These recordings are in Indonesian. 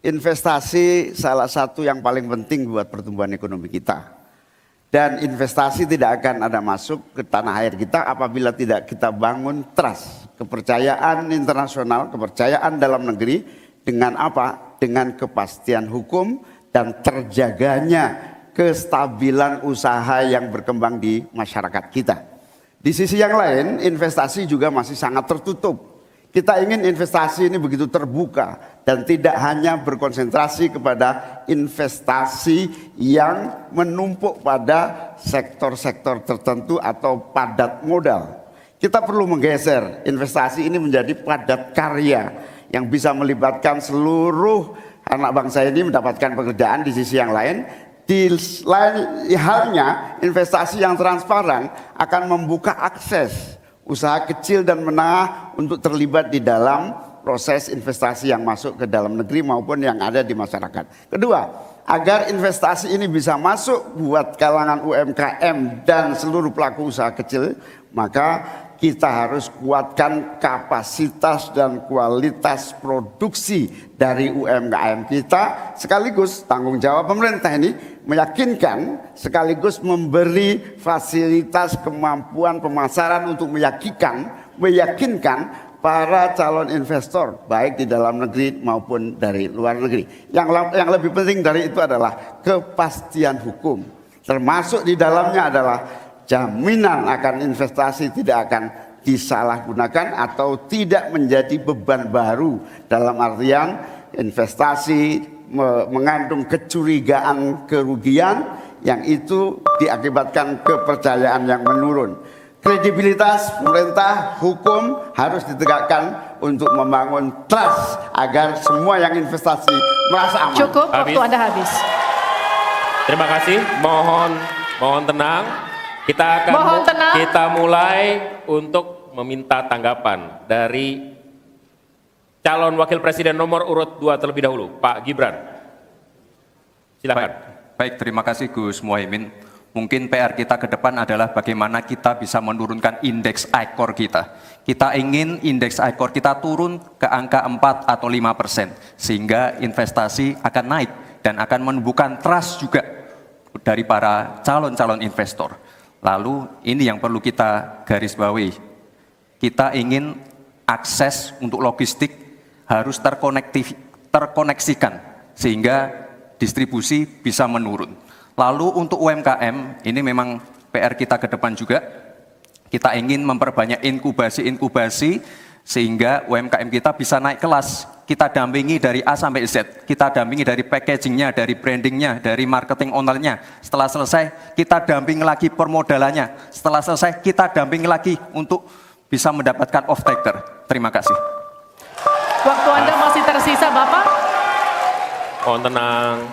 investasi salah satu yang paling penting buat pertumbuhan ekonomi kita. Dan investasi tidak akan ada masuk ke tanah air kita apabila tidak kita bangun trust, kepercayaan internasional, kepercayaan dalam negeri dengan apa? Dengan kepastian hukum dan terjaganya kestabilan usaha yang berkembang di masyarakat kita. Di sisi yang lain, investasi juga masih sangat tertutup. Kita ingin investasi ini begitu terbuka dan tidak hanya berkonsentrasi kepada investasi yang menumpuk pada sektor-sektor tertentu atau padat modal. Kita perlu menggeser investasi ini menjadi padat karya yang bisa melibatkan seluruh anak bangsa ini mendapatkan pekerjaan. Di sisi yang lain, di lain halnya investasi yang transparan akan membuka akses usaha kecil dan menengah untuk terlibat di dalam proses investasi yang masuk ke dalam negeri maupun yang ada di masyarakat. Kedua, agar investasi ini bisa masuk buat kalangan UMKM dan seluruh pelaku usaha kecil, maka kita harus kuatkan kapasitas dan kualitas produksi dari UMKM kita, sekaligus tanggung jawab pemerintah ini meyakinkan sekaligus memberi fasilitas kemampuan pemasaran untuk meyakinkan para calon investor baik di dalam negeri maupun dari luar negeri. Yang lebih penting dari itu adalah kepastian hukum, termasuk di dalamnya adalah jaminan akan investasi tidak akan disalahgunakan atau tidak menjadi beban baru, dalam artian investasi mengandung kecurigaan kerugian yang itu diakibatkan kepercayaan yang menurun. Kredibilitas pemerintah hukum harus ditegakkan untuk membangun trust agar semua yang investasi merasa aman. Cukup, waktu Anda habis. Terima kasih, mohon tenang. Kita mulai untuk meminta tanggapan dari calon wakil presiden nomor urut 2 terlebih dahulu, Pak Gibran. Silakan. Baik, terima kasih Gus Muhaimin. Mungkin PR kita ke depan adalah bagaimana kita bisa menurunkan indeks ICOR kita. Kita ingin indeks ICOR kita turun ke angka 4 atau 5%, sehingga investasi akan naik dan akan menumbuhkan trust juga dari para calon-calon investor. Lalu ini yang perlu kita garis bawahi. Kita ingin akses untuk logistik harus terkoneksikan sehingga distribusi bisa menurun. Lalu untuk UMKM ini memang PR kita ke depan juga. Kita ingin memperbanyak inkubasi sehingga UMKM kita bisa naik kelas. Kita dampingi dari A sampai Z, kita dampingi dari packagingnya, dari brandingnya, dari marketing ownernya. Setelah selesai, kita dampingi lagi permodalannya. Setelah selesai, kita dampingi lagi untuk bisa mendapatkan off-taker. Terima kasih. Waktu Anda masih tersisa, Bapak. Mohon tenang.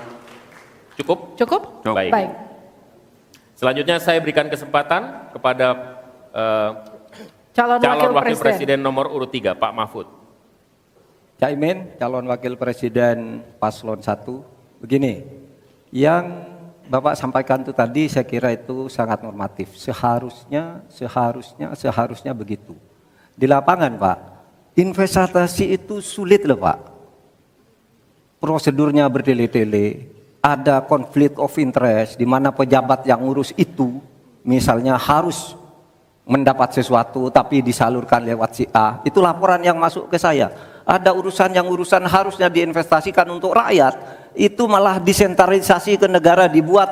Cukup? Cukup? Baik. Selanjutnya saya berikan kesempatan kepada calon wakil presiden nomor urut 3, Pak Mahfud. Caimin, calon wakil presiden paslon 1. Begini, yang Bapak sampaikan itu tadi saya kira itu sangat normatif. Seharusnya begitu. Di lapangan Pak, investasi itu sulit loh Pak. Prosedurnya bertele-tele, ada konflik of interest di mana pejabat yang ngurus itu misalnya harus mendapat sesuatu tapi disalurkan lewat si A. Itu laporan yang masuk ke saya. Ada urusan harusnya diinvestasikan untuk rakyat, itu malah disentralisasi ke negara, dibuat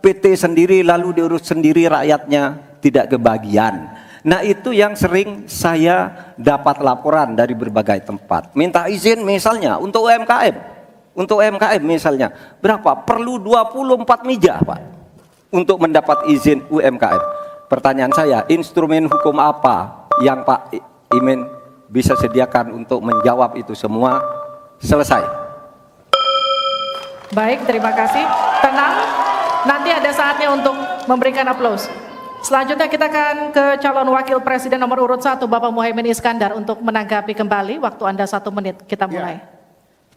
PT sendiri lalu diurus sendiri, rakyatnya tidak kebagian. Nah itu yang sering saya dapat laporan dari berbagai tempat. Minta izin misalnya untuk UMKM misalnya, berapa? Perlu 24 meja Pak untuk mendapat izin UMKM. Pertanyaan saya, instrumen hukum apa yang Pak Imin bisa sediakan untuk menjawab itu semua? Selesai. Baik, terima kasih. Tenang, nanti ada saatnya untuk memberikan aplaus. Selanjutnya kita akan ke calon wakil presiden nomor urut 1, Bapak Muhaimin Iskandar, untuk menanggapi kembali. Waktu Anda 1 menit, kita mulai. Ya.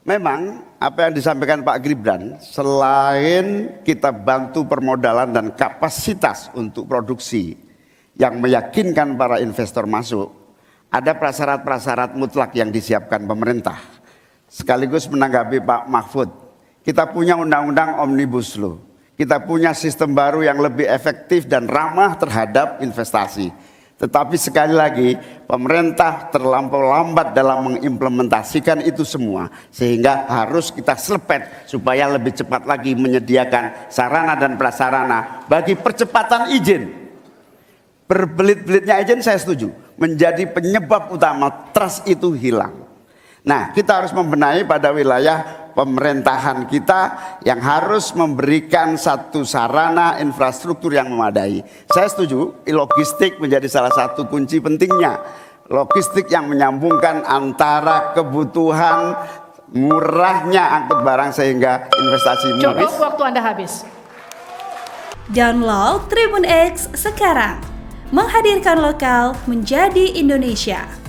Memang apa yang disampaikan Pak Gibran, selain kita bantu permodalan dan kapasitas untuk produksi yang meyakinkan para investor masuk, ada prasyarat-prasyarat mutlak yang disiapkan pemerintah. sekaligus menanggapi Pak Mahfud. Kita punya undang-undang Omnibus Law. Kita punya sistem baru yang lebih efektif dan ramah terhadap investasi. Tetapi sekali lagi, pemerintah terlampau lambat dalam mengimplementasikan itu semua. Sehingga harus kita selepet supaya lebih cepat lagi menyediakan sarana dan prasarana bagi percepatan izin. Berbelit-belitnya izin saya setuju. Menjadi penyebab utama trust itu hilang. Nah, kita harus membenahi pada wilayah pemerintahan kita yang harus memberikan satu sarana infrastruktur yang memadai. Saya setuju, logistik menjadi salah satu kunci pentingnya. Logistik yang menyambungkan antara kebutuhan murahnya angkut barang sehingga investasi Cukup, waktu Anda habis. Download Tribun X sekarang. Menghadirkan lokal menjadi Indonesia.